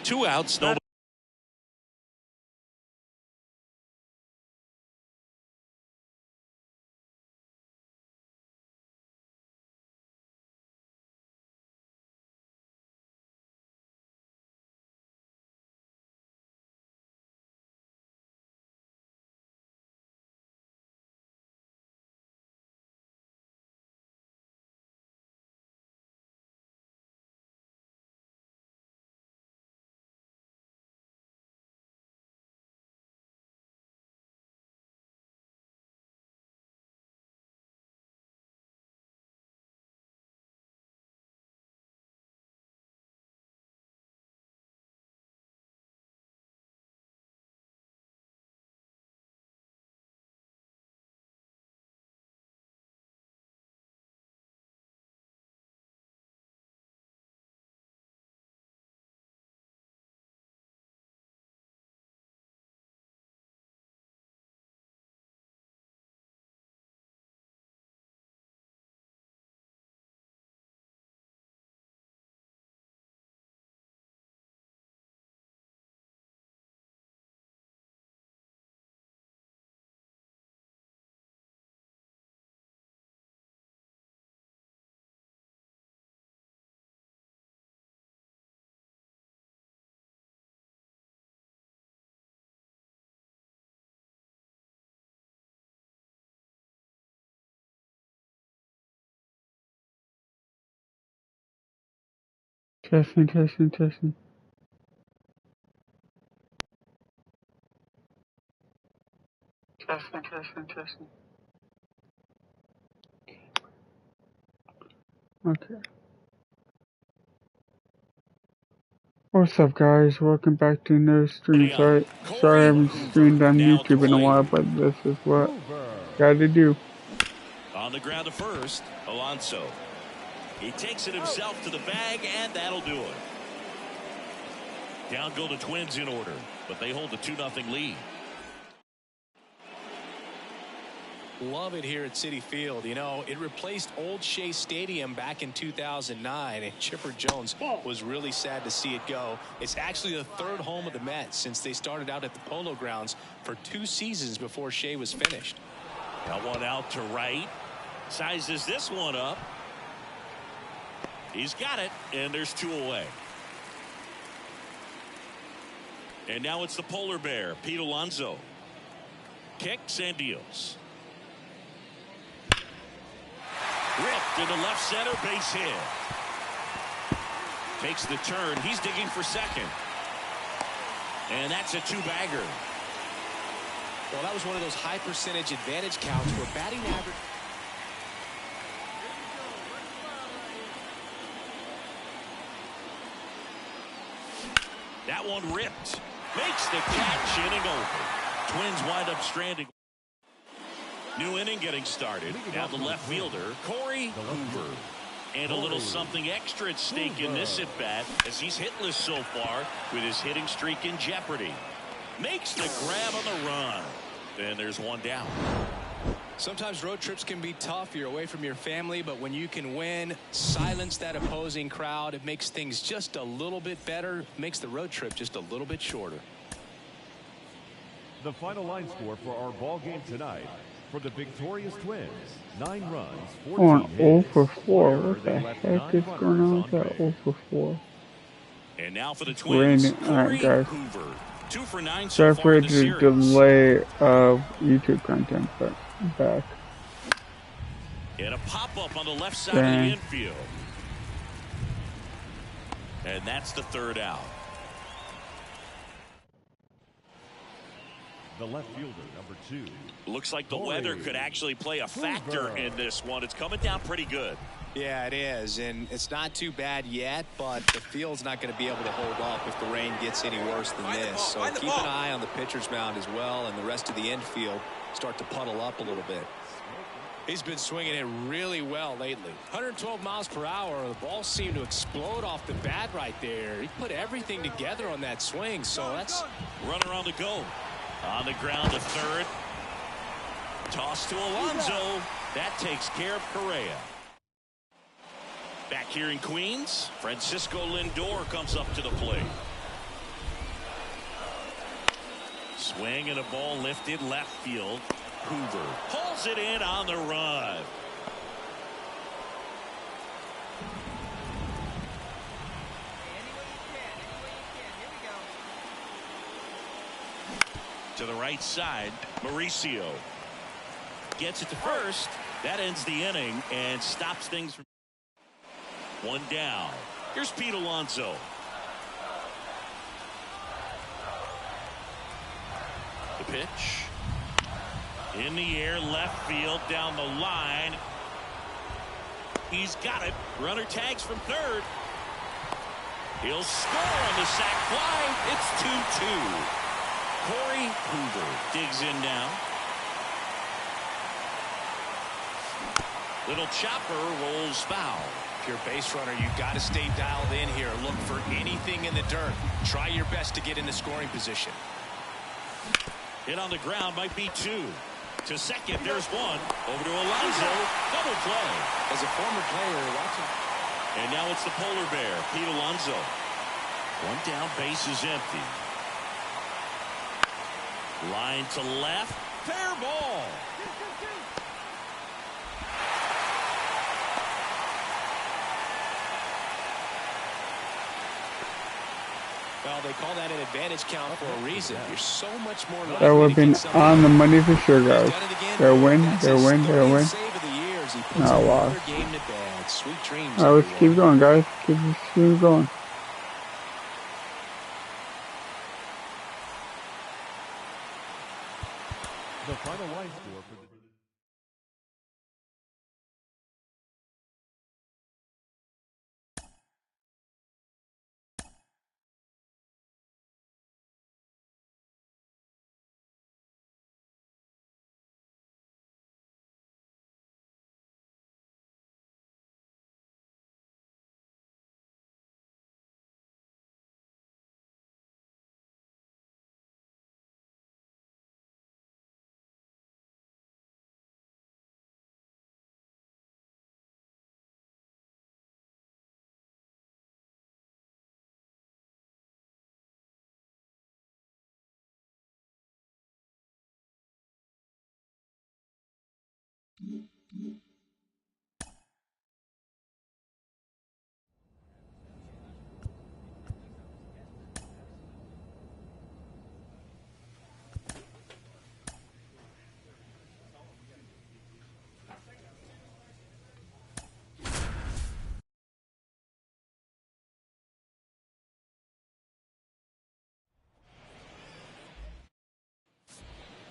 Two outs. No. Testing, testing, testing. Testing, testing, testing. Okay. What's up, guys? Welcome back to another stream. Sorry I haven't streamed on YouTube in a while, but this is what gotta do. On the ground to first, Alonso. He takes it himself to the bag, and that'll do it. Down go the Twins in order, but they hold a 2-0 lead. Love it here at Citi Field. You know, it replaced Old Shea Stadium back in 2009, and Chipper Jones was really sad to see it go. It's actually the third home of the Mets since they started out at the Polo Grounds for 2 seasons before Shea was finished. Got one out to right. Sizes this one up. He's got it, and there's 2 away. And now it's the polar bear, Pete Alonso. Kicks and deals. Ripped into left center, base hit. Takes the turn. He's digging for second. And that's a 2-bagger. Well, that was one of those high percentage advantage counts where batting average. That one ripped. Makes the catch, inning over. Twins wind up stranding. New inning getting started. Now the left fielder, Corey Hoover. And a little something extra at stake in this at-bat as he's hitless so far with his hitting streak in jeopardy. Makes the grab on the run. Then there's one down. Sometimes road trips can be tough. You're away from your family, but when you can win, silence that opposing crowd, it makes things just a little bit better, makes the road trip just a little bit shorter. The final line score for our ball game tonight. For the victorious Twins, 9 runs, 14 hits. 0 for 4. What the heck is going on with that 0 for 4? And now for the Twins, Alright, guys. Hoover. 2 for 9 Sorry so far for in the the series. delay of YouTube content, but I'm back. And a pop-up on the left side of the infield. And that's the 3rd out. the left fielder, number 2. Looks like the weather could actually play a factor in this one. It's coming down pretty good. Yeah, it is, and it's not too bad yet, but the field's not going to be able to hold up if the rain gets any worse than this. So keep an eye on the pitcher's mound as well, and the rest of the infield start to puddle up a little bit. He's been swinging it really well lately. 112 miles per hour. The ball seemed to explode off the bat right there. He put everything together on that swing, so that's... Runner on the go. On the ground to third. Toss to Alonso. That takes care of Correa. Back here in Queens, Francisco Lindor comes up to the plate. Swing and a ball lifted left field. Hoover pulls it in on the run. To the right side, Mauricio gets it to first. That ends the inning and stops things from... One down. Here's Pete Alonso. The pitch. In the air, left field, down the line. He's got it. Runner tags from third. He'll score on the sac fly. It's 2-2. Corey Hoover digs in now. Little chopper rolls foul. If you're a base runner, you've got to stay dialed in here. Look for anything in the dirt. Try your best to get in the scoring position. Hit on the ground, might be 2. To second, there's 1. Over to Alonso. Double play. As a former player, watching. And now it's the polar bear, Pete Alonso. One down, base is empty. Line to left. Fair ball. Well, they call that an advantage count for a reason. You're so much more likely That would have been on the money for sure, guys. They'll win, they'll win, they'll win. Oh, wow. Alright, let's keep going, guys. Keep going. The final line score for the...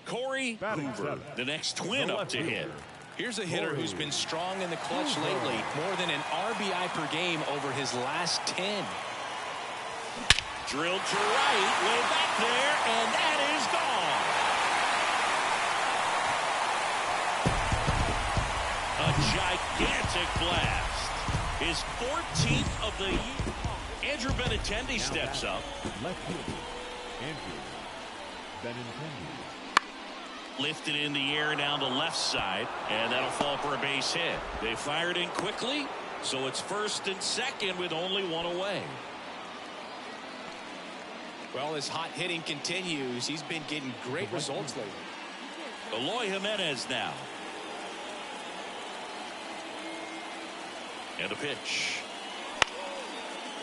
Corey Hoover, the next twin up to hit. Here's a hitter who's been strong in the clutch lately. More than an RBI per game over his last 10. Drilled to right, way back there, and that is gone. A gigantic blast. His 14th of the year. Andrew Benintendi steps up. Left fielder, Andrew Benintendi. Lifted in the air down the left side, and that'll fall for a base hit. They fired in quickly, so it's first and second with only 1 away. Well, his hot hitting continues. He's been getting great results lately. Eloy Jimenez now. And a pitch.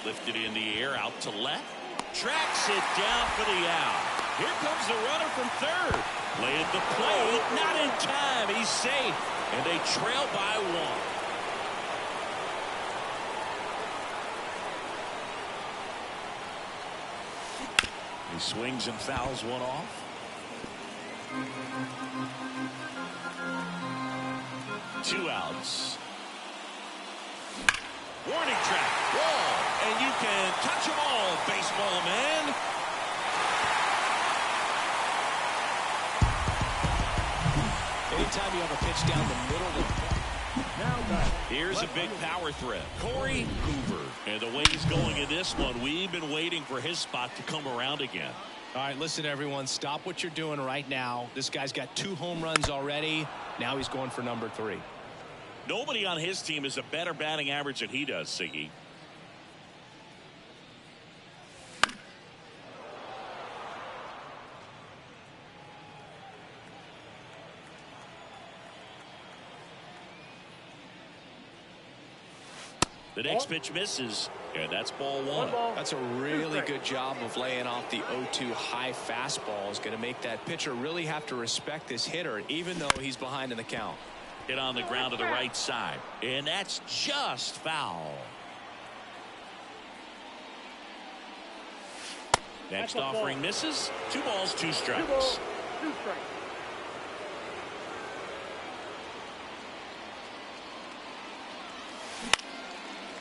Lifted in the air, out to left. Tracks it down for the out. Here comes the runner from third. Lay at the plate, not in time. He's safe, and they trail by 1. He swings and fouls one off. Two outs. Warning track. Wall. And you can touch them all, baseball man. Anytime you have a pitch down the middle of the here's a big power threat. Corey Hoover. And the way he's going in this one, we've been waiting for his spot to come around again. All right, listen, everyone. Stop what you're doing right now. This guy's got 2 home runs already. Now he's going for number 3. Nobody on his team has a better batting average than he does, Siggy. The next pitch misses, and that's ball 1. That's a really good job of laying off the 0-2 high fastball. Is going to make that pitcher really have to respect this hitter, even though he's behind in the count. Hit on the ground to the right side, and that's just foul. Next offering misses. 2 balls, 2 strikes.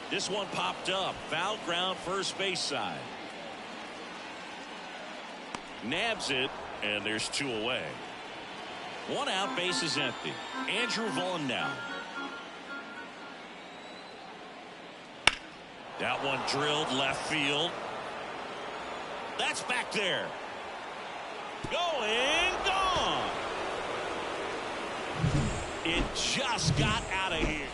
This one popped up. Foul ground, first base side. Nabs it, and there's 2 away. 1 out, base is empty. Andrew Vaughn now. That one drilled left field. That's back there. Going, gone. It just got out of here.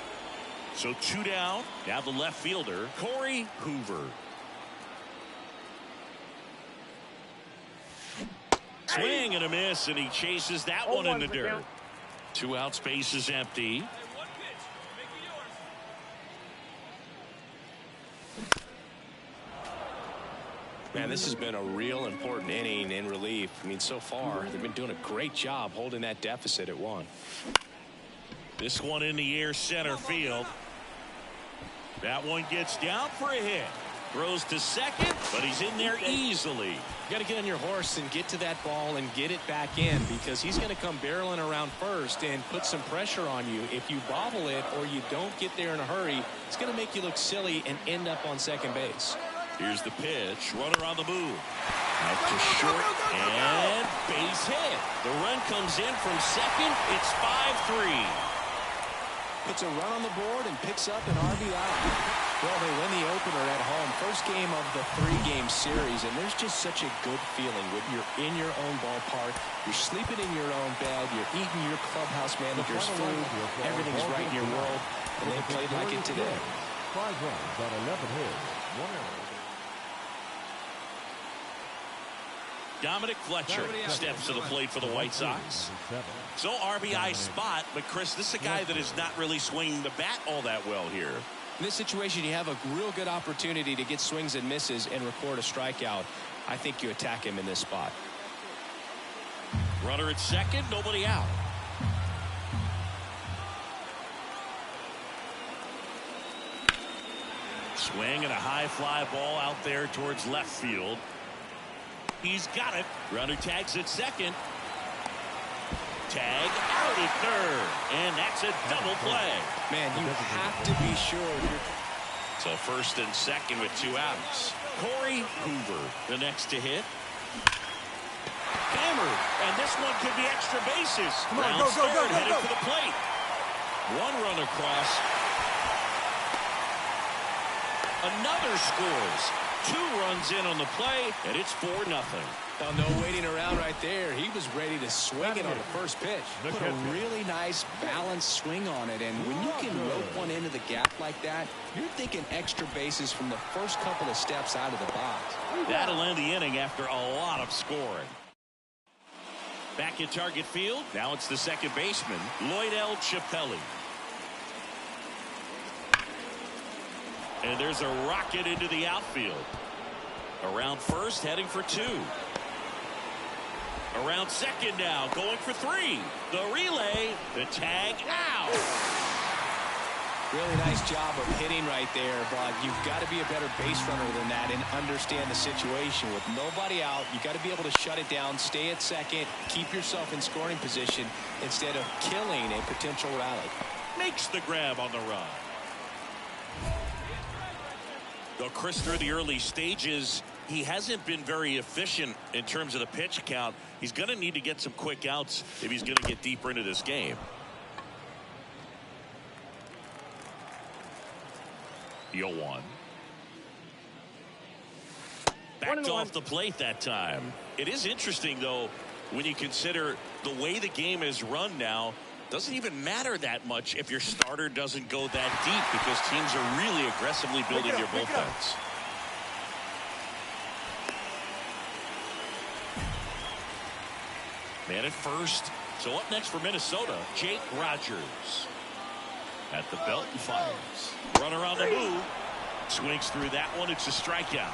So 2 down. Now the left fielder, Corey Hoover. Swing and a miss, and he chases that one in the dirt. 2 out, space is empty. Man, this has been a real important inning in relief. I mean, so far, they've been doing a great job holding that deficit at 1. This one in the air, center field. That one gets down for a hit. Throws to second, but he's in there easily. You got to get on your horse and get to that ball and get it back in, because he's going to come barreling around first and put some pressure on you. If you bobble it or you don't get there in a hurry, it's going to make you look silly and end up on second base. Here's the pitch. Runner on the move. Out to short and base hit. The run comes in from second. It's 5-3. Puts a run on the board and picks up an RBI. Well, they win the opener at home. First game of the 3-game series, and there's just such a good feeling when you're in your own ballpark. You're sleeping in your own bed. You're eating your clubhouse manager's food. Everything's right in your world, and they played like it today. 5 runs on 11 hits, 1 error. Dominic Fletcher steps to the plate for the White Sox. So RBI spot, but Chris, this is a guy that is not really swinging the bat all that well here. In this situation, you have a real good opportunity to get swings and misses and record a strikeout. I think you attack him in this spot. Runner at second, nobody out. Swing and a high fly ball out there towards left field. He's got it. Runner tags at second. Tag out at third. And that's a double play. Man, you have to be sure. So first and second with 2 outs. Corey Hoover, the next to hit. Hammered. And this one could be extra bases. Come on, go. Headed for the plate. 1 run across. Another scores. 2 runs in on the play, and it's 4-0. Oh, no waiting around right there. He was ready to swing it on the first pitch. Put a really nice balanced swing on it, and when you can rope one into the gap like that, you're thinking extra bases from the first couple of steps out of the box. That'll end the inning after a lot of scoring. Back at target field, now it's the second baseman, Lloyd L. Chappelli. And there's a rocket into the outfield. Around first, heading for 2. Around second now, going for 3. The relay, the tag out. Really nice job of hitting right there, but you've got to be a better base runner than that and understand the situation. With nobody out, you've got to be able to shut it down, stay at second, keep yourself in scoring position instead of killing a potential rally. Makes the grab on the run. Though Chris, through the early stages, he hasn't been very efficient in terms of the pitch count. He's going to need to get some quick outs if he's going to get deeper into this game. The 0-1. Backed off the plate that time. It is interesting, though, when you consider the way the game is run now. Doesn't even matter that much if your starter doesn't go that deep because teams are really aggressively building your bullpens. Man at first. So up next for Minnesota, Jake Rogers. At the belt and fires. Runner on the move. Swings through that one. It's a strikeout.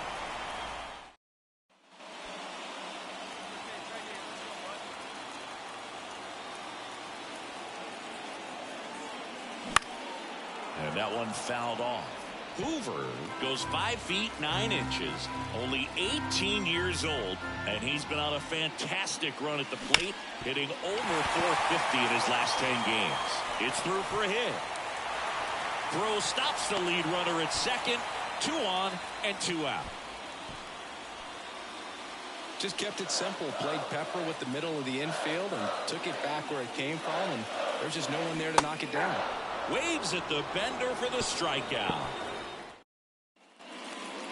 And that one fouled off. Hoover goes 5 feet 9 inches, only 18 years old, and he's been on a fantastic run at the plate, hitting over 450 in his last 10 games. It's through for a hit. Throw stops the lead runner at second. 2 on and 2 out. Just kept it simple. Played pepper with the middle of the infield and took it back where it came from, and there's just no one there to knock it down. Waves at the bender for the strikeout.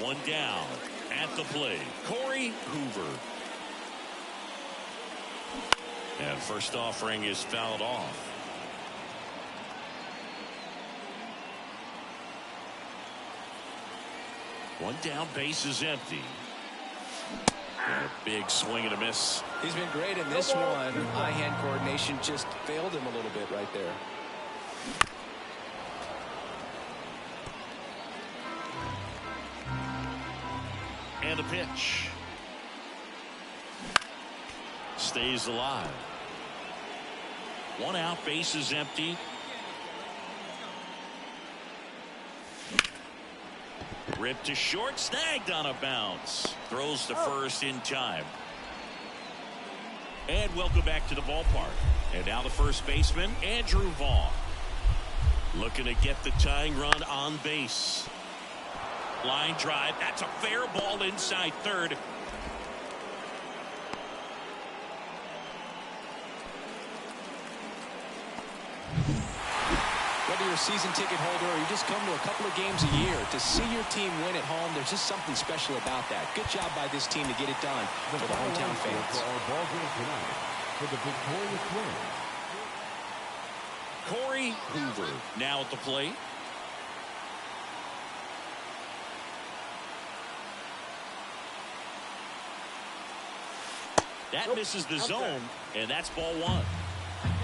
1 down at the plate. Corey Hoover. And first offering is fouled off. 1 down, base is empty. And a big swing and a miss. He's been great in this one. Eye-hand coordination just failed him a little bit right there. And a pitch. Stays alive. 1 out, base is empty. Ripped to short, snagged on a bounce. Throws to first in time. And welcome back to the ballpark. And now the first baseman, Andrew Vaughn. Looking to get the tying run on base. Line drive. That's a fair ball inside third. Whether you're a season ticket holder or you just come to a couple of games a year, to see your team win at home, there's just something special about that. Good job by this team to get it done for the hometown fans. For our ball game tonight, for the victorious Twins, Corey Hoover now at the plate. That misses the zone, and that's ball 1.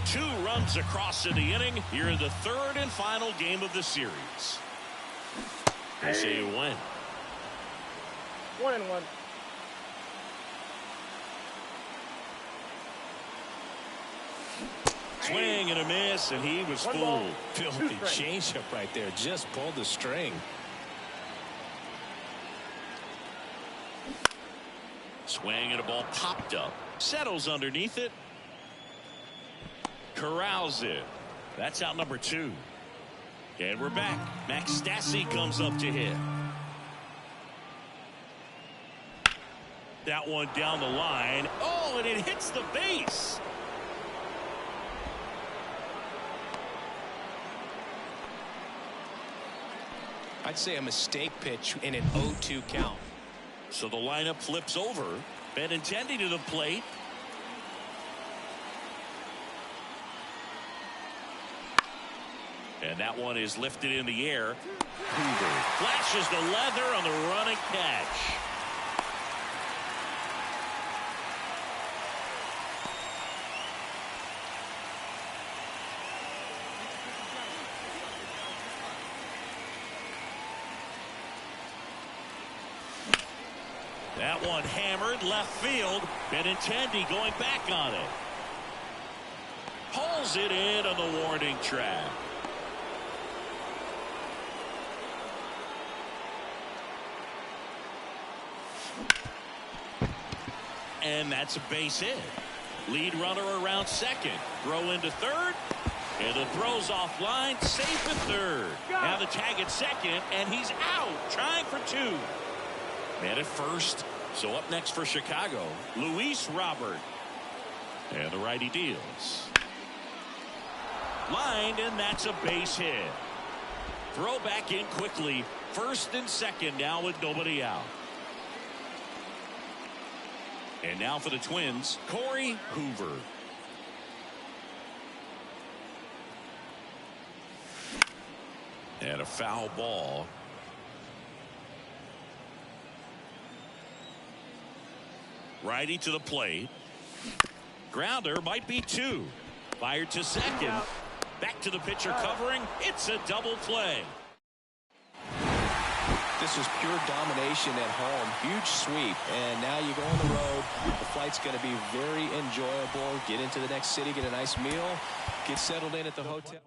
2 runs across in the inning here in the 3rd and final game of the series. They say a win. 1-1. Swing and a miss, and he was fooled. Filthy changeup right there. Just pulled the string. Swing and a ball popped up. Settles underneath it. Corrals it. That's out number 2. And we're back. Max Stassi comes up to hit. That one down the line. Oh, and it hits the base. I'd say a mistake pitch in an 0-2 count. So the lineup flips over. Benintendi to the plate. And that one is lifted in the air. Hoover flashes the leather on the running catch. That one hammered left field. Benintendi going back on it. Pulls it in on the warning track. And that's a base hit. Lead runner around second. Throw into third. And the throw's offline. Safe at third. Now the tag at second. And he's out. Trying for two. Man at first. So up next for Chicago, Luis Robert. And the righty deals. Lined, and that's a base hit. Throw back in quickly. First and second now with nobody out. And now for the Twins, Corey Hoover. And a foul ball. Righty to the plate. Grounder might be two. Fired to second. Back to the pitcher covering. It's a double play. This was pure domination at home. Huge sweep. And now you go on the road. The flight's going to be very enjoyable. Get into the next city, get a nice meal, get settled in at the hotel.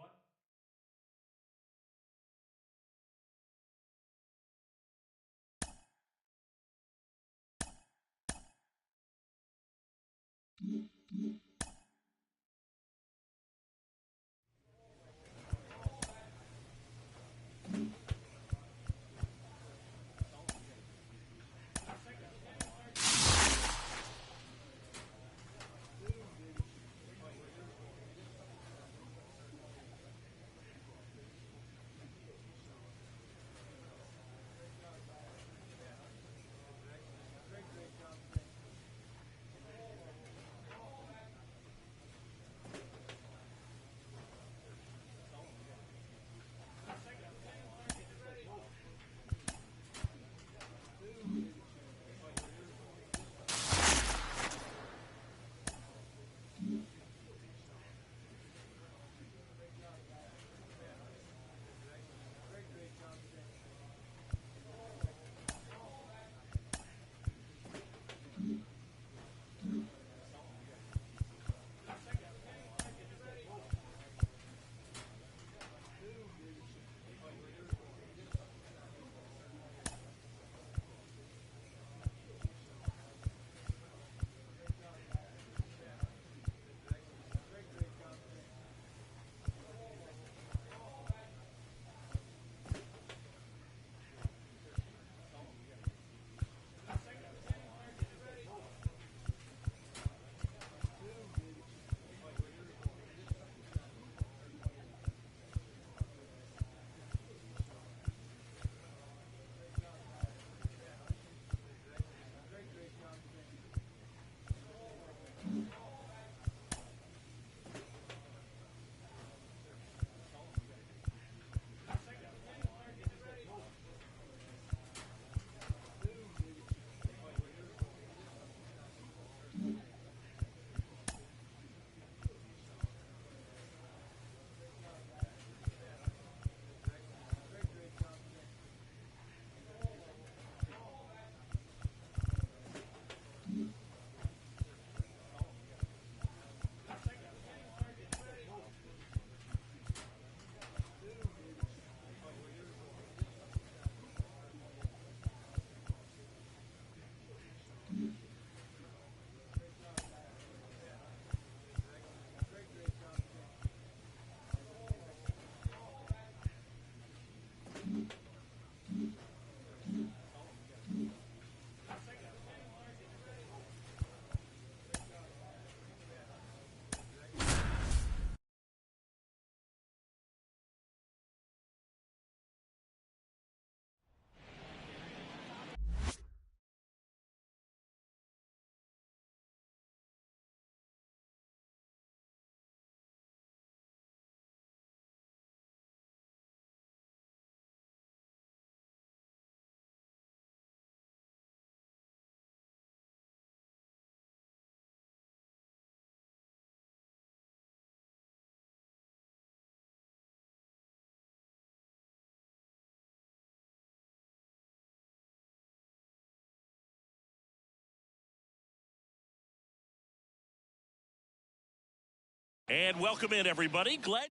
And welcome in, everybody. Glad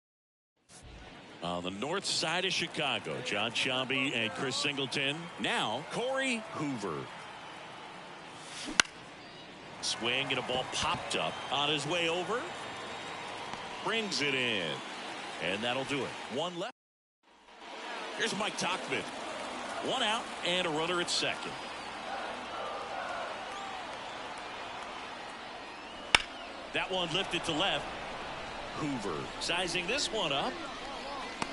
on the north side of Chicago, John Shambi and Chris Singleton. Now, Corey Hoover. Swing and a ball popped up on his way over. Brings it in. And that'll do it. One left. Here's Mike Tauchman. One out and a runner at second. That one lifted to left. Hoover sizing this one up.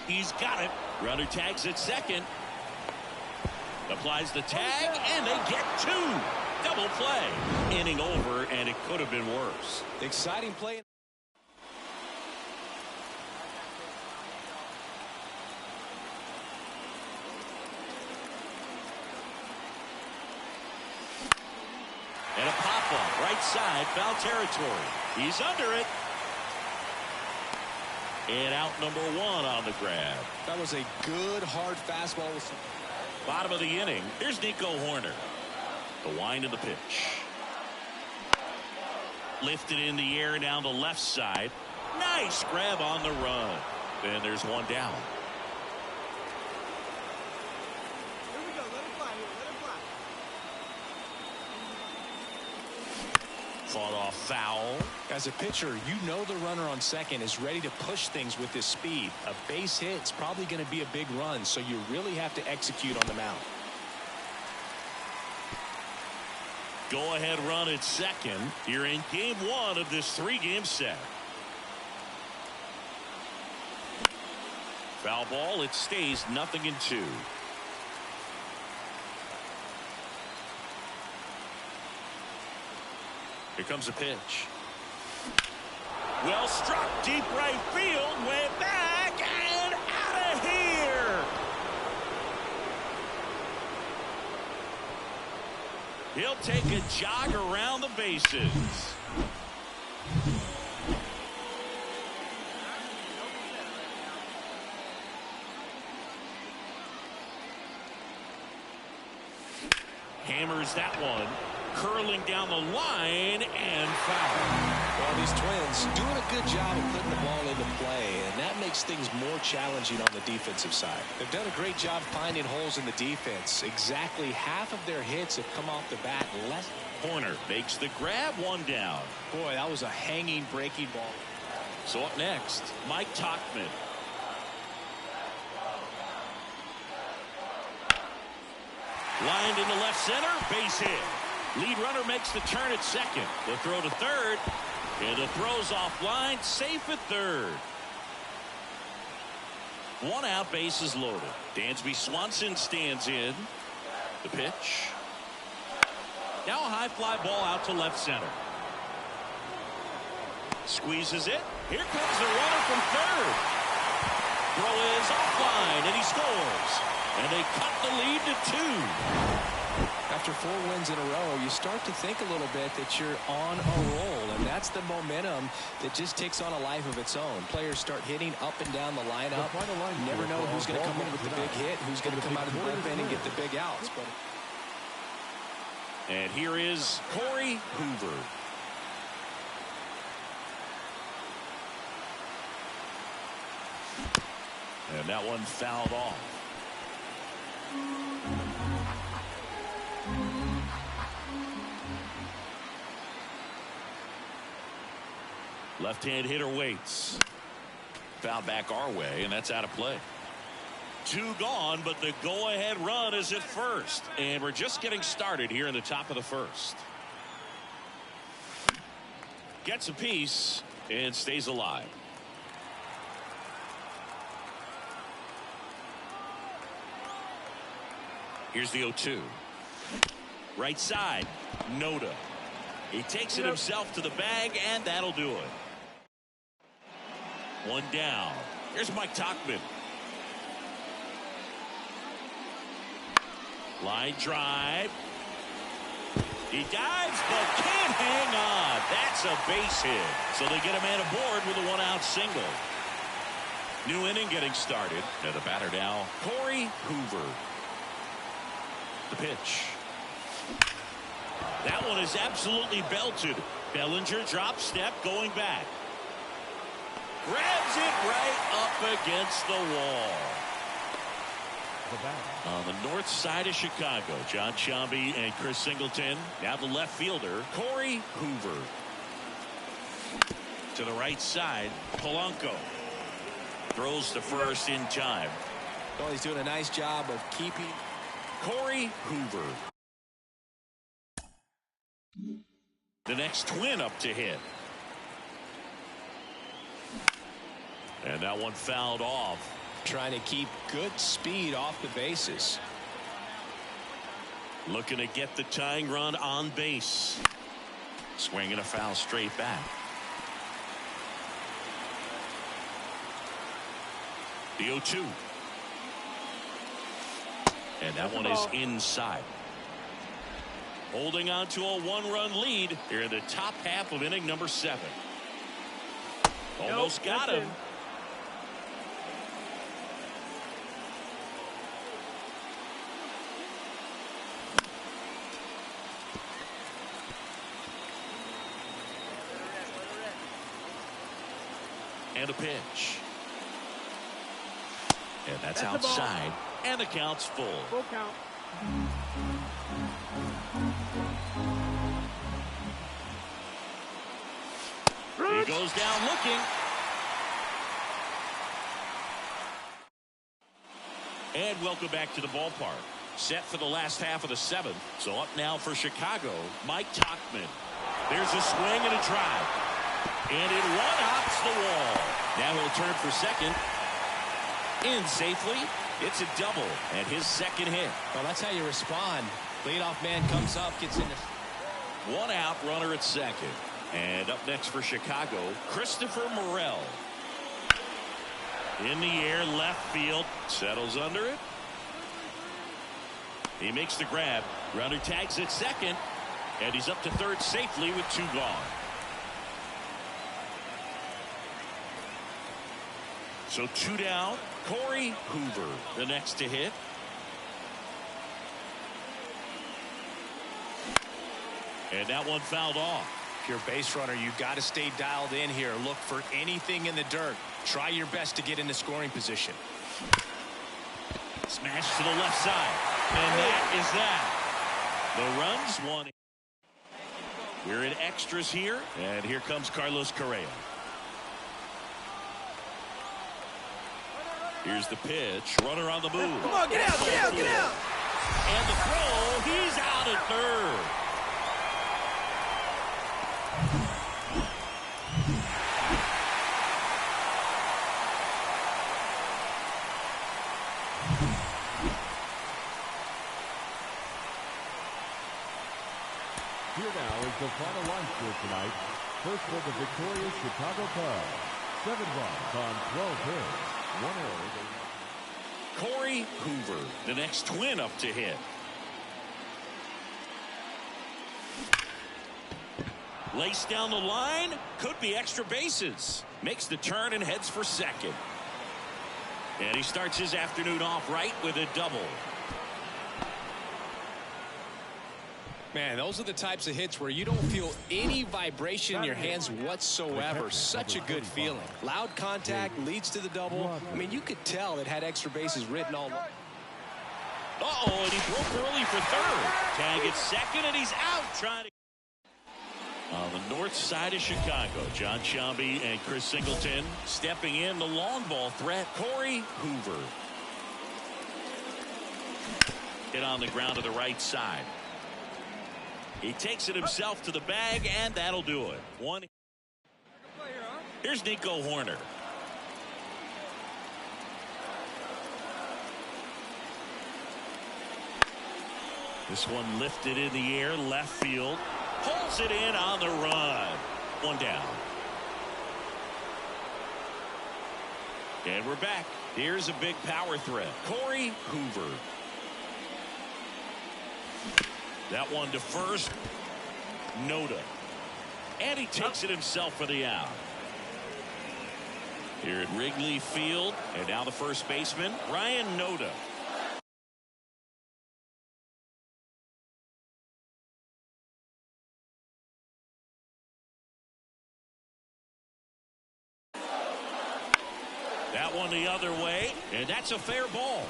He's got it. Runner tags at second. Applies the tag, and they get two. Double play. Inning over, and it could have been worse. Exciting play. And a pop-up, right side, foul territory. He's under it. And out number one on the grab. That was a good, hard fastball. Bottom of the inning. Here's Nico Hoerner. The wind of the pitch. Lifted in the air down the left side. Nice grab on the run. Then there's one down. Fought off foul. As a pitcher, you know the runner on second is ready to push things with his speed. A base hit is probably going to be a big run, so you really have to execute on the mound. Go ahead run at second. You're in game one of this three-game set. Foul ball. It stays 0-2. Here comes a pitch. Well struck, deep right field, way back and out of here. He'll take a jog around the bases. Hammers that one. Curling down the line and foul. Well, these Twins doing a good job of putting the ball into play, and that makes things more challenging on the defensive side. They've done a great job finding holes in the defense. Exactly half of their hits have come off the bat. Corner makes the grab, one down. Boy, that was a hanging breaking ball. So up next, Mike Tauchman. Lined into left center, base hit. Lead runner makes the turn at second. The throw to third. And the throw's offline, safe at third. One out, bases loaded. Dansby Swanson stands in. The pitch. Now a high fly ball out to left center. Squeezes it. Here comes the runner from third. Throw is offline, and he scores. And they cut the lead to 2. After 4 wins in a row, you start to think a little bit that you're on a roll, and that's the momentum that just takes on a life of its own. Players start hitting up and down the lineup. You never know who's going to come up with the big hit, who's going to come out of the bullpen and get the big outs. And here is Corey Hoover. And that one fouled off. Left-hand hitter waits. Foul back our way, and that's out of play. 2 gone, but the go-ahead run is at first. And we're just getting started here in the top of the first. Gets a piece and stays alive. Here's the 0-2. Right side, Noda. He takes it himself to the bag, and that'll do it. 1 down. Here's Mike Tauchman. Line drive. He dives, but can't hang on. That's a base hit. So they get a man aboard with a 1-out single. New inning getting started. And the batter now, Corey Hoover. The pitch. That one is absolutely belted. Bellinger drop step going back. Grabs it right up against the wall. the bat. On the north side of Chicago, John Sciambi and Chris Singleton. Now the left fielder, Corey Hoover. To the right side, Polanco. Throws to first in time. Well, he's doing a nice job of keeping Corey Hoover. The next Twin up to hit. And that one fouled off. Trying to keep good speed off the bases. Looking to get the tying run on base. Swinging a foul straight back. The 0-2. And that one is inside. Holding on to a one-run lead here in the top half of inning number 7. Almost got him. And a pitch. And that's outside. And the count's full. Full count. He goes down looking. And welcome back to the ballpark. Set for the last half of the 7th. So up now for Chicago, Mike Tauchman. There's a swing and a drive. And it one-hops the wall. Now he'll turn for second. In safely. It's a double and his second hit. Well, that's how you respond. Leadoff man comes up, gets in. One out, runner at second. And up next for Chicago, Christopher Morel. In the air, left field. Settles under it. He makes the grab. Runner tags at second. And he's up to third safely with 2 gone. So 2 down. Corey Hoover, the next to hit. And that one fouled off. If you're a base runner, you've got to stay dialed in here. Look for anything in the dirt. Try your best to get into scoring position. Smash to the left side. And that is that. The runs won. We're in extras here. And here comes Carlos Correa. Here's the pitch. Runner on the move. Come on, get out, get out, get out. And the throw. He's out at third. Here now is the final line score tonight. First for the victorious Chicago Cubs. 7 runs on 12 hits. 1 error. Corey Hoover, the next Twin up to hit. Laced down the line. Could be extra bases. Makes the turn and heads for second. And he starts his afternoon off right with a double. Man, those are the types of hits where you don't feel any vibration in your hands whatsoever. Such a good feeling. Loud contact leads to the double. I mean, you could tell it had extra bases written all over. Uh-oh, and he broke early for third. Tag at second, and he's out trying to... On the north side of Chicago, John Sciambi and Chris Singleton stepping in the long ball threat. Corey Hoover. Hit on the ground to the right side. He takes it himself to the bag, and that'll do it. One. Here's Nico Horner. This one lifted in the air, left field. Pulls it in on the run. 1 down. And we're back. Here's a big power threat. Corey Hoover. That one to first. Noda. And he takes it himself for the out. Here at Wrigley Field. And now the first baseman, Ryan Noda. That one the other way. And that's a fair ball.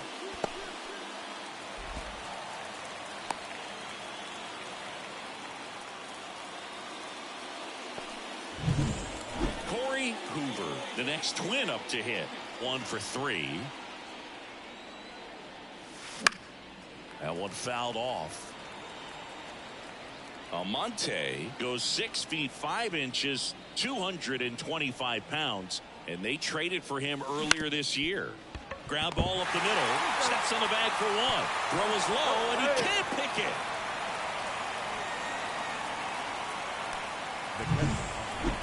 The next Twin up to hit. 1 for 3. That one fouled off. Almonte goes 6 feet 5 inches, 225 pounds, and they traded for him earlier this year. Ground ball up the middle, steps on the bag for 1. Throw is low, and he can't pick it.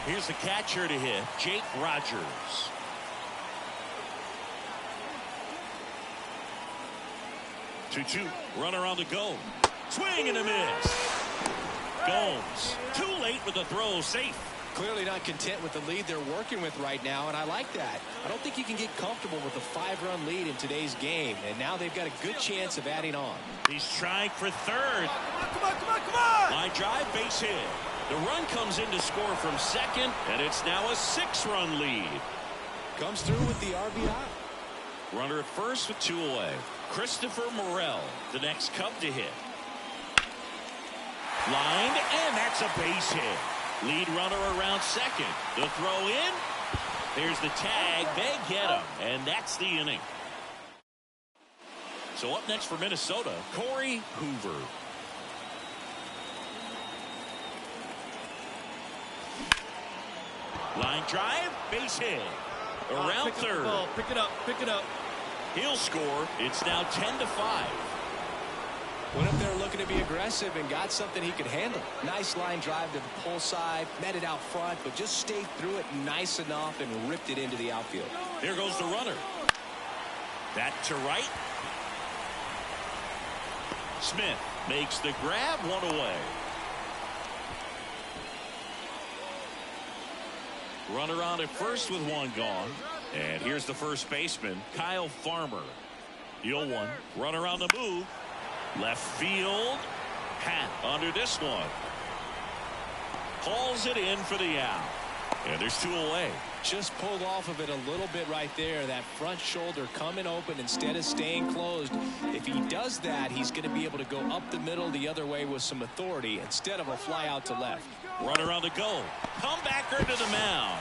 Here's the catcher to hit, Jake Rogers. Two, runner on the go. Swing and a miss. Gomes, too late with the throw, safe. Clearly not content with the lead they're working with right now, and I like that. I don't think you can get comfortable with a 5-run lead in today's game, and now they've got a good chance of adding on. He's trying for third. Come on! Line drive, base hit. The run comes in to score from second, and it's now a 6-run lead. Comes through with the RBI. Runner at first with 2 away. Christopher Morel, the next Cub to hit. Lined, and that's a base hit. Lead runner around second. The throw in. There's the tag. They get him, and that's the inning. So up next for Minnesota, Corey Hoover. Line drive, base hit. Around third. Pick it up. He'll score. It's now 10-5. Went up there looking to be aggressive and got something he could handle. Nice line drive to the pull side, met it out front, but just stayed through it nice enough and ripped it into the outfield. Here goes the runner. That to right. Smith makes the grab, 1 away. Runner on at first with 1 gone. And here's the first baseman, Kyle Farmer. The 0-1. Runner on the move. Left field. Hat under this one. Hauls it in for the out. And there's 2 away. Just pulled off of it a little bit right there. That front shoulder coming open instead of staying closed. If he does that, he's going to be able to go up the middle the other way with some authority instead of a fly out to left. Runner on the go. Comebacker to the mound.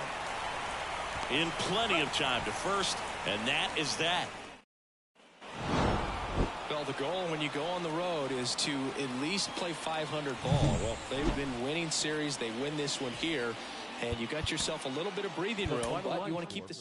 In plenty of time to first, and that is that. Well, the goal when you go on the road is to at least play 500 ball. Well, they've been winning series. They win this one here, and you got yourself a little bit of breathing room, but you want to keep the...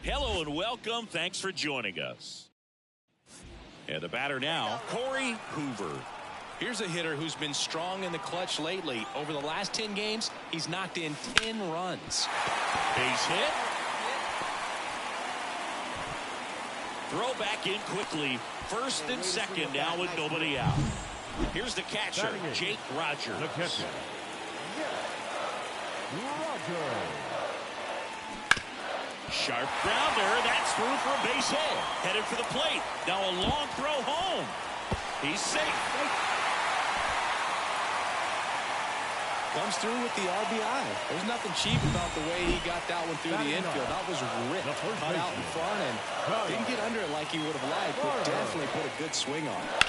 Hello and welcome. Thanks for joining us. And the batter now, Corey Hoover. Here's a hitter who's been strong in the clutch lately. Over the last 10 games, he's knocked in 10 runs. Base hit. Throw back in quickly. First and second now with nobody out. Here's the catcher, Jake Rogers. The catcher, Rogers. Sharp grounder. That's through for a base hit. Headed for the plate. Now a long throw home. He's safe. Comes through with the RBI. There's nothing cheap about the way he got that one through the infield. That was ripped, cut out in front, and didn't get under it like he would have liked, but definitely put a good swing on it.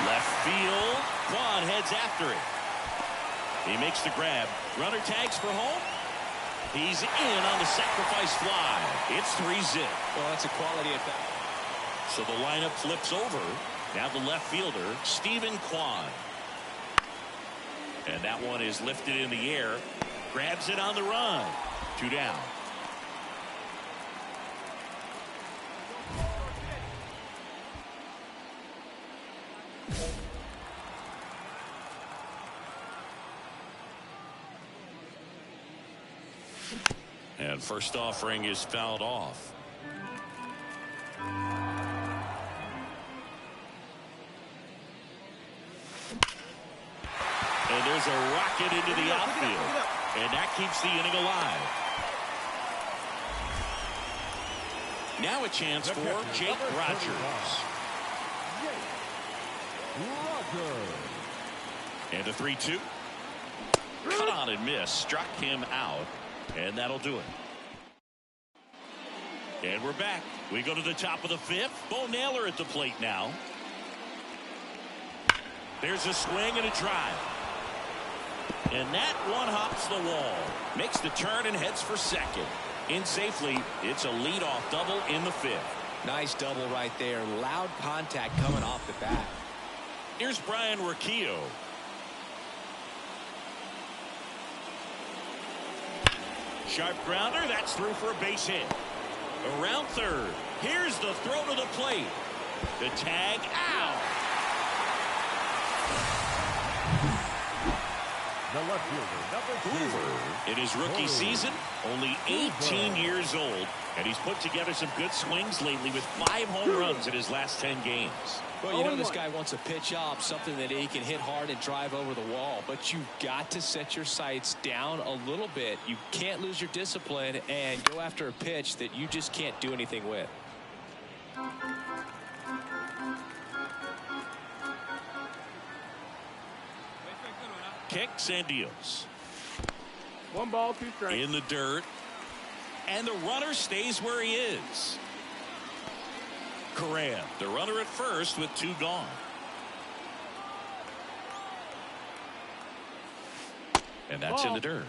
Left field. Quan heads after it. He makes the grab. Runner tags for home. He's in on the sacrifice fly. It's 3-0. Well, that's a quality at bat. So the lineup flips over. Now the left fielder, Stephen Quan. And that one is lifted in the air. Grabs it on the run. 2 down. And first offering is fouled off. And there's a rocket into the outfield. And that keeps the inning alive. Now a chance for Jake Rogers. And a 3-2. Cut on and miss. Struck him out. And that'll do it. And we're back. We go to the top of the 5th. Bo Naylor at the plate now. There's a swing and a drive. And that one hops the wall. Makes the turn and heads for second. In safely, it's a leadoff double in the 5th. Nice double right there. Loud contact coming off the bat. Here's Brian Rocchio. Sharp grounder. That's through for a base hit. Around third. Here's the throw to the plate. The tag out. The left fielder, number 2. Hoover, in his rookie season, only 18 years old, and he's put together some good swings lately with 5 home runs in his last 10 games. Well, you know this guy wants a pitch up, something that he can hit hard and drive over the wall. But you've got to set your sights down a little bit. You can't lose your discipline and go after a pitch that you just can't do anything with. Kicks and deals. 1 ball, 2 strikes. In the dirt. And the runner stays where he is. Correa, the runner at first with 2 gone. And that's in the dirt.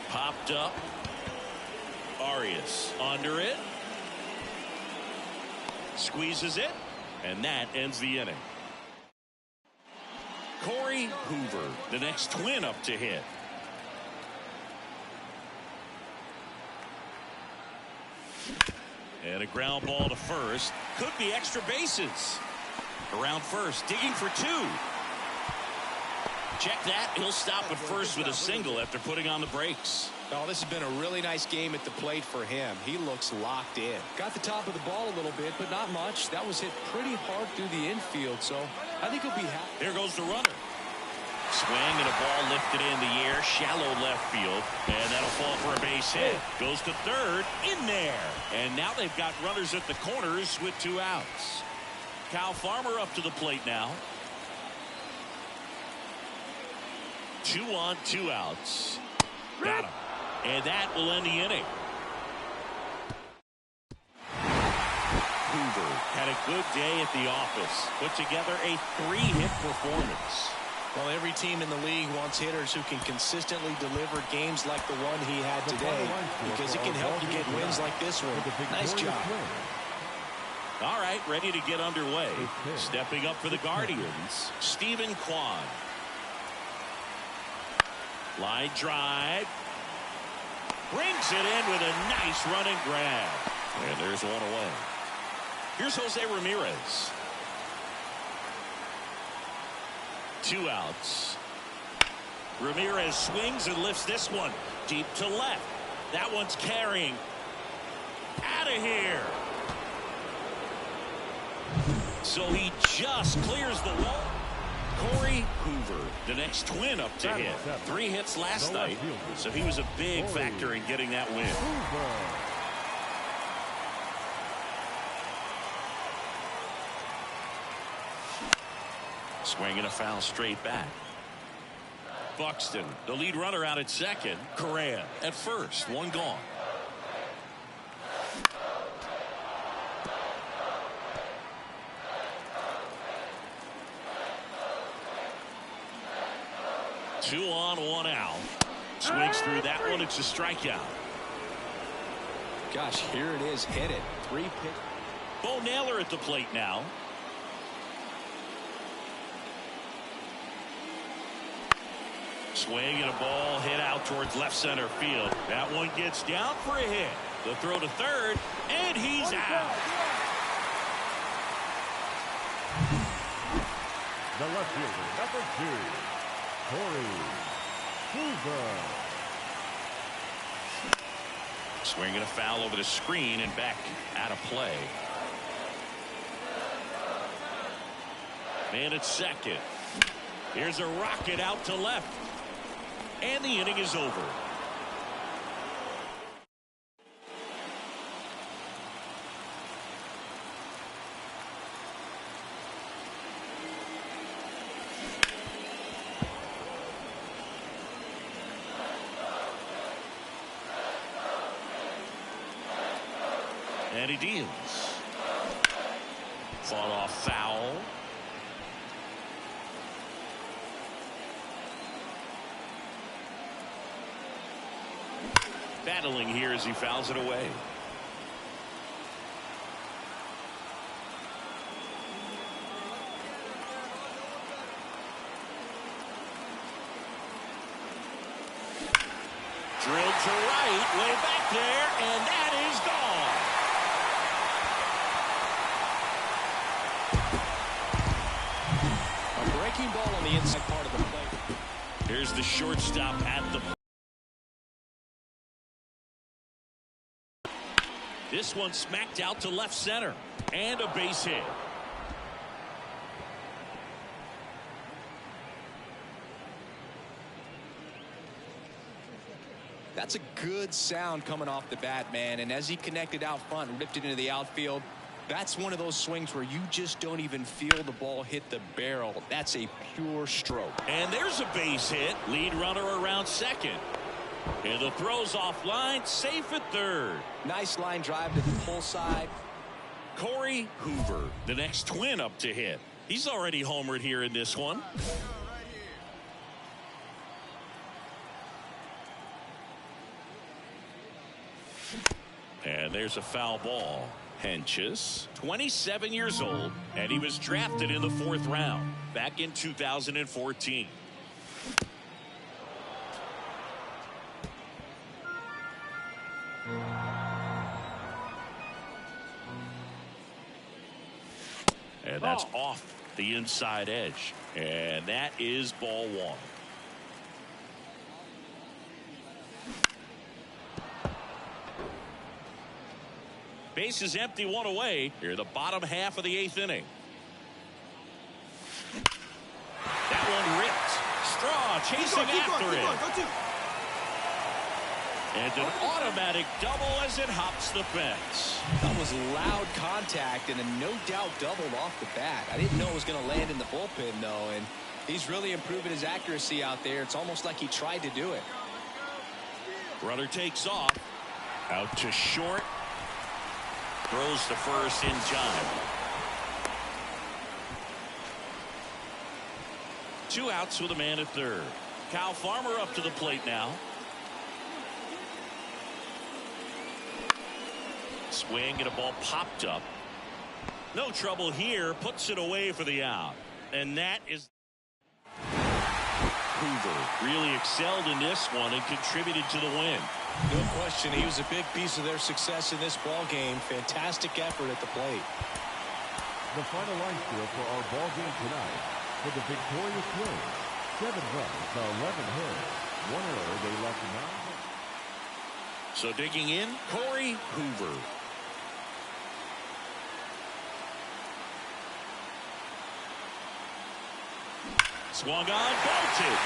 Popped up. Arias under it. Squeezes it. And that ends the inning. Corey Hoover, the next Twin up to hit. And a ground ball to first. Could be extra bases. Around first, digging for 2. Check that. He'll stop at first with a single after putting on the brakes. Oh, this has been a really nice game at the plate for him. He looks locked in. Got the top of the ball a little bit, but not much. That was hit pretty hard through the infield, so I think he'll be happy. There goes the runner. Swing and a ball lifted in the air, shallow left field, and that'll fall for a base hit. Goes to third, in there. And now they've got runners at the corners with 2 outs. Kyle Farmer up to the plate now. 2 on, 2 outs. Got him. And that will end the inning. Hoover had a good day at the office. Put together a 3-hit performance. Well, every team in the league wants hitters who can consistently deliver games like the one he had today, because it can help you get wins like this one. Nice job. All right, ready to get underway. Stepping up for the Guardians, Stephen Kwan. Line drive. Brings it in with a nice running grab. And there's one away. Here's Jose Ramirez. 2 outs. Ramirez swings and lifts this one deep to left. That one's carrying. Out of here. So he just clears the wall. Corey Hoover, the next Twin up to hit. 3 hits last night, so he was a big factor in getting that win. Swinging a foul straight back. Buxton, the lead runner out at second. Correa at first, 1 gone. Two on, 1 out. Swings through that one. It's a strikeout. Gosh, here it is. Hit it. 3 pitch. Bo Naylor at the plate now. Swing and a ball hit out towards left center field. That one gets down for a hit. The throw to third, and he's out. The left fielder, number 2, Corey Hoover. Swinging a foul over the screen and back out of play. Man at second. Here's a rocket out to left. And the inning is over. And he deals. Fought off foul. Battling here as he fouls it away. Drilled to right, way back there, and that is gone. A breaking ball on the inside part of the plate. Here's the shortstop at the plate. This one smacked out to left center. And a base hit. That's a good sound coming off the bat, man. And as he connected out front and ripped it into the outfield, that's one of those swings where you just don't even feel the ball hit the barrel. That's a pure stroke. And there's a base hit. Lead runner around second. And the throw's offline, safe at third. Nice line drive to the pull side. Corey Hoover, the next Twin up to hit. He's already homered here in this one. And there's a foul ball. Henches, 27 years old, and he was drafted in the 4th round back in 2014. And that's off the inside edge. And that is ball 1. Base is empty, 1 away. Here, the bottom half of the 8th inning. That one ripped. Straw chasing after it. And an automatic double as it hops the fence. That was loud contact and a no doubt doubled off the bat. I didn't know it was going to land in the bullpen, though, and he's really improving his accuracy out there. It's almost like he tried to do it. Runner takes off. Out to short. Throws to first in time. 2 outs with a man at third. Kyle Farmer up to the plate now. Swing and a ball popped up. No trouble here. Puts it away for the out. And that is... Hoover really excelled in this one and contributed to the win. No question. He was a big piece of their success in this ball game. Fantastic effort at the plate. The final line score for our ball game tonight. For the victorious Twins, 7 runs to 11 hits. 1 error, they left 9 hits. So digging in, Corey Hoover. Swung on, belted.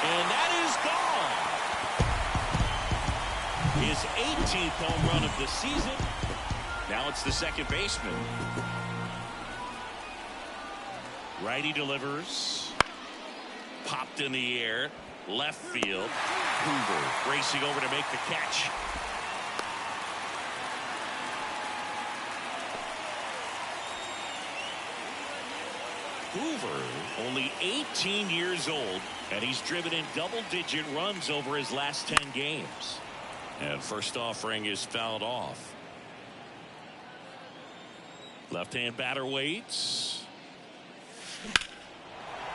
And that is gone. His 18th home run of the season. Now it's the second baseman. Righty delivers. Popped in the air. Left field. Hoover racing over to make the catch. Hoover, only 18 years old, and he's driven in double-digit runs over his last 10 games. And first offering is fouled off. Left-hand batter waits.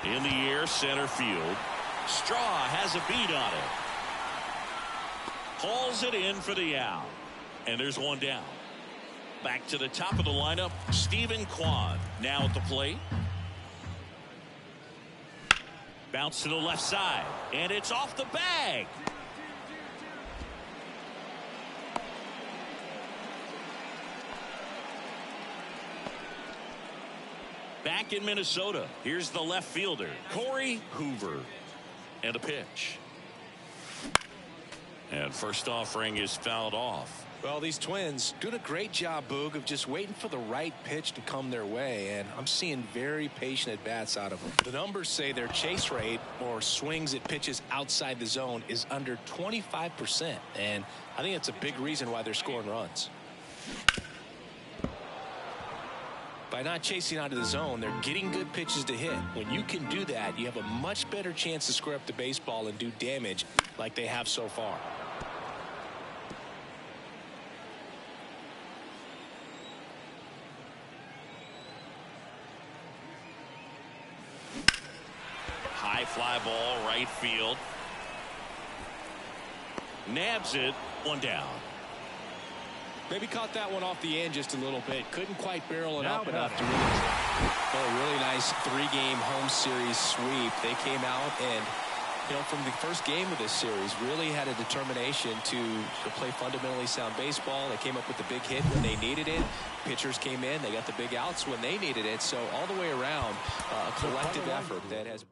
In the air, center field. Straw has a beat on it. Hauls it in for the out. And there's one down. Back to the top of the lineup, Stephen Kwan now at the plate. Bounce to the left side, and it's off the bag. Back in Minnesota, here's the left fielder, Corey Hoover. And a pitch. And first offering is fouled off. Well, these Twins doing a great job, Boog, of just waiting for the right pitch to come their way, and I'm seeing very patient at-bats out of them. The numbers say their chase rate, or swings at pitches outside the zone, is under 25%, and I think that's a big reason why they're scoring runs. By not chasing out of the zone, they're getting good pitches to hit. When you can do that, you have a much better chance to square up the baseball and do damage like they have so far. High fly ball, right field. Nabs it, one down. Maybe caught that one off the end just a little bit. Couldn't quite barrel it up enough to really. A really nice 3-game home series sweep. They came out and, from the first game of this series, really had a determination to play fundamentally sound baseball. They came up with the big hit when they needed it. Pitchers came in. They got the big outs when they needed it. So all the way around, a collective effort that has.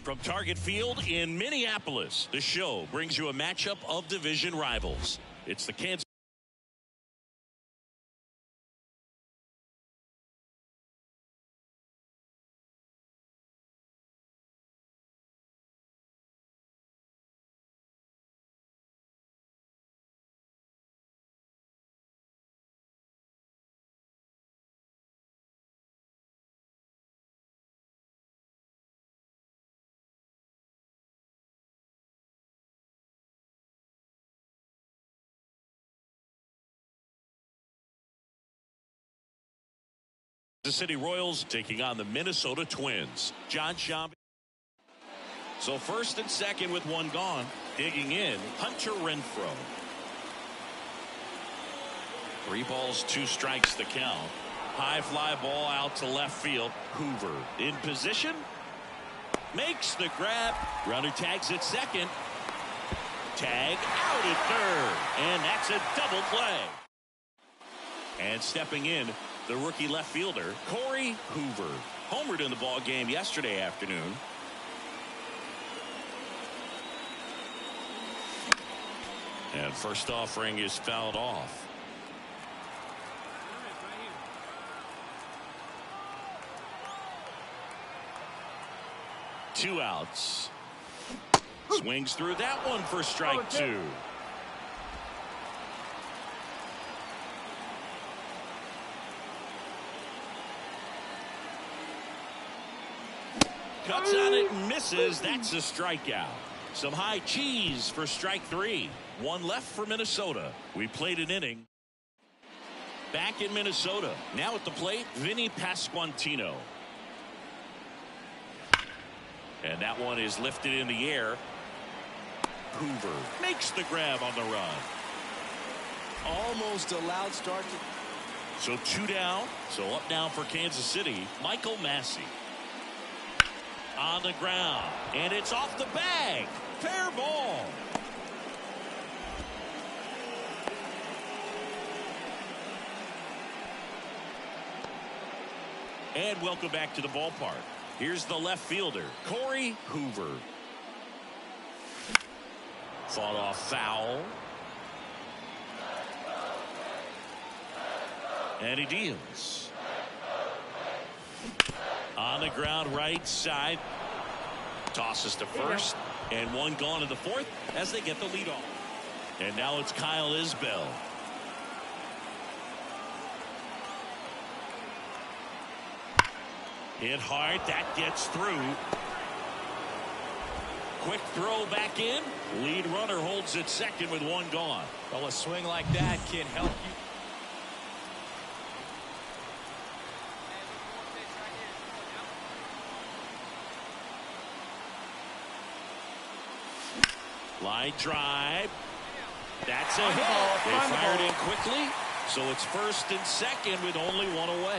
From Target Field in Minneapolis, the show brings you a matchup of division rivals. It's the Kansas City Royals taking on the Minnesota Twins. John Schaub. So first and second with one gone. Digging in, Hunter Renfroe. 3 balls, 2 strikes the count. High fly ball out to left field. Hoover in position. Makes the grab. Runner tags at second. Tag out at third. And that's a double play. And stepping in, the rookie left fielder, Corey Hoover. Homered in the ball game yesterday afternoon. And first offering is fouled off. Two outs. Swings through that one for strike 2. Cuts on it and misses. That's a strikeout. Some high cheese for strike 3. One left for Minnesota. We played an inning. Back in Minnesota. Now at the plate, Vinny Pasquantino. And that one is lifted in the air. Hoover makes the grab on the run. Almost a loud start. So 2 down. So up now for Kansas City, Michael Massey. On the ground. And it's off the bag. Fair ball. And welcome back to the ballpark. Here's the left fielder, Corey Hoover. Fought off foul. And he deals. On the ground, right side. Tosses to first. And one gone in the 4th as they get the lead off. And now it's Kyle Isbell. Hit hard. That gets through. Quick throw back in. Lead runner holds at second with one gone. Well, a swing like that can help you. Line drive. That's a hit. They fired in quickly. So it's first and second with only one away.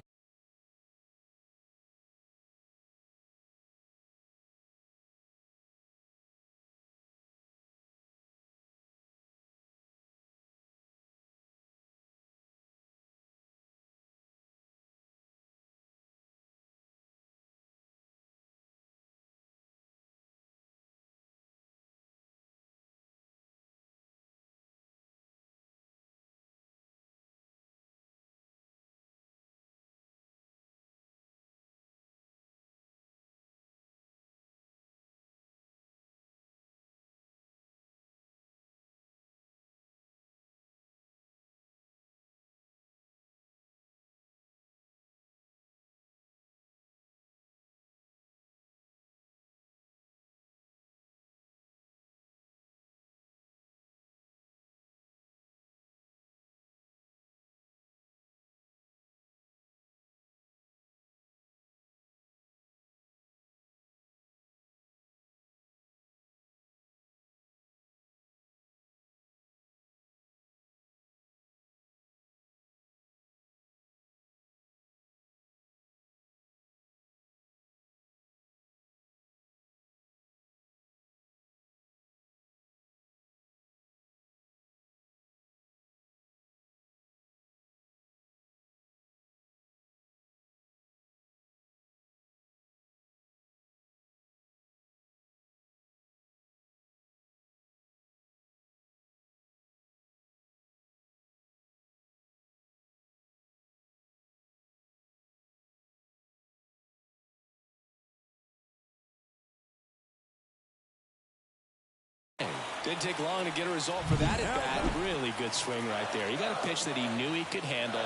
Didn't take long to get a result for that at bat. Really good swing right there. He got a pitch that he knew he could handle,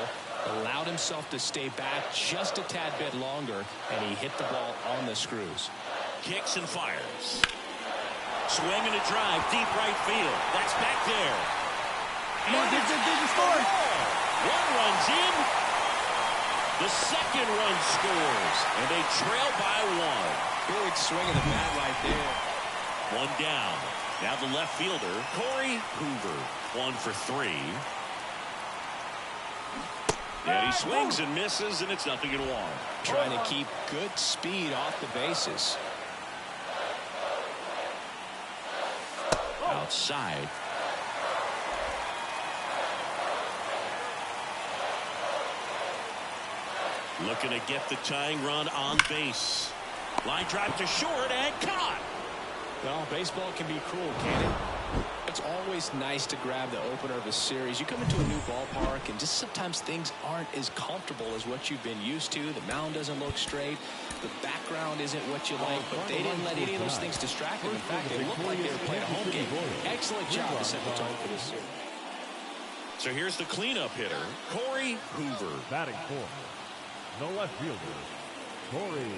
allowed himself to stay back just a tad bit longer, and he hit the ball on the screws. Kicks and fires. Swing and a drive, deep right field. That's back there. And did you score? One runs in. The second run scores, and they trail by one. Big swing of the bat right there. One down. Now the left fielder, Corey Hoover, 1 for 3. And he swings and misses, and it's 0-1. Trying to keep good speed off the bases. Outside. Looking to get the tying run on base. Line drive to short and caught. Well, baseball can be cruel, can't it? It's always nice to grab the opener of a series. You come into a new ballpark, and just sometimes things aren't as comfortable as what you've been used to. The mound doesn't look straight. The background isn't what you like, but they didn't let any of those things distract them. In fact, they looked like they were playing a home game. Excellent job to set the tone for this series. So here's the cleanup hitter, Corey Hoover. Batting fourth, the left fielder, Corey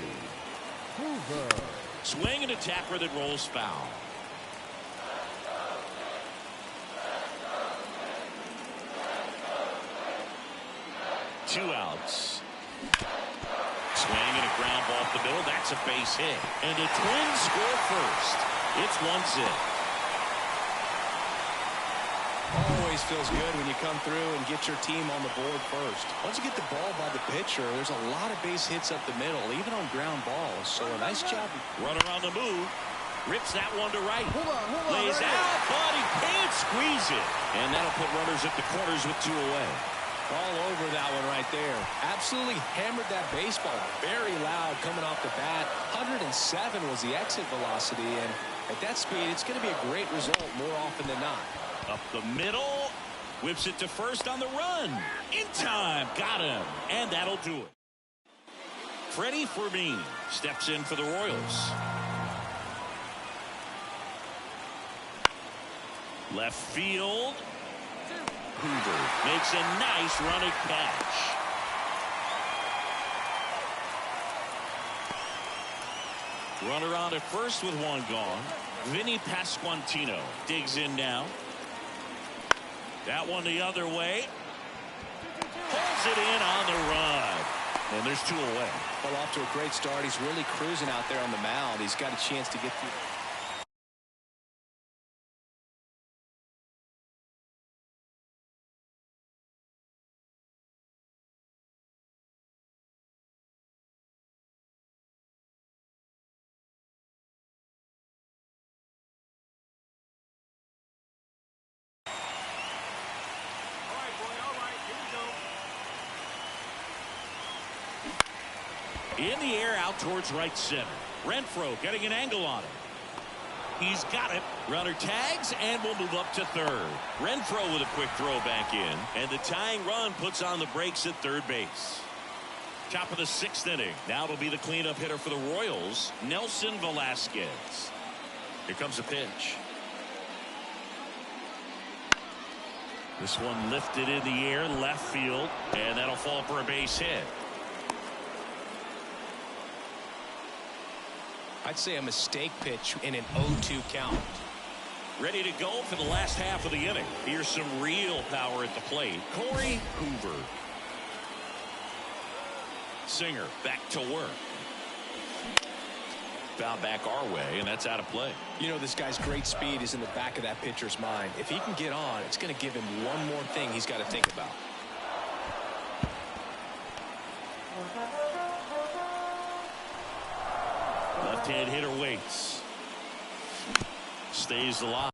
Hoover. Swing and a tapper that rolls foul. Two outs. Swing and a ground ball off the middle. That's a base hit. And the Twins score first. It's 1-0. Always feels good when you come through and get your team on the board first. Once you get the ball by the pitcher, there's a lot of base hits up the middle, even on ground balls. So a nice job. Runner on the move. Rips that one to right. Hold on. Lays out, but he can't squeeze it. And that'll put runners at the corners with 2 away. All over that one right there. Absolutely hammered that baseball. Very loud coming off the bat. 107 was the exit velocity, and at that speed, it's going to be a great result more often than not. Up the middle. Whips it to first on the run. In time. Got him. And that'll do it. Freddie Fermin steps in for the Royals. Left field. Hoover makes a nice running catch. Runner on at first with one gone. Vinny Pasquantino digs in now. That one the other way. Pulls it in on the run. And there's 2 away. Well, off to a great start. He's really cruising out there on the mound. He's got a chance to get through. In the air out towards right center. Renfroe getting an angle on it. He's got it. Runner tags and will move up to third. Renfroe with a quick throw back in. And the tying run puts on the brakes at third base. Top of the 6th inning. Now it'll be the cleanup hitter for the Royals, Nelson Velasquez. Here comes a pitch. This one lifted in the air, left field, and that'll fall for a base hit. I'd say a mistake pitch in an 0-2 count. Ready to go for the last half of the inning. Here's some real power at the plate. Corey Hoover. Singer back to work. Foul back our way, and that's out of play. You know, this guy's great speed is in the back of that pitcher's mind. If he can get on, it's going to give him one more thing he's got to think about. Left-hand hitter waits. Stays alive.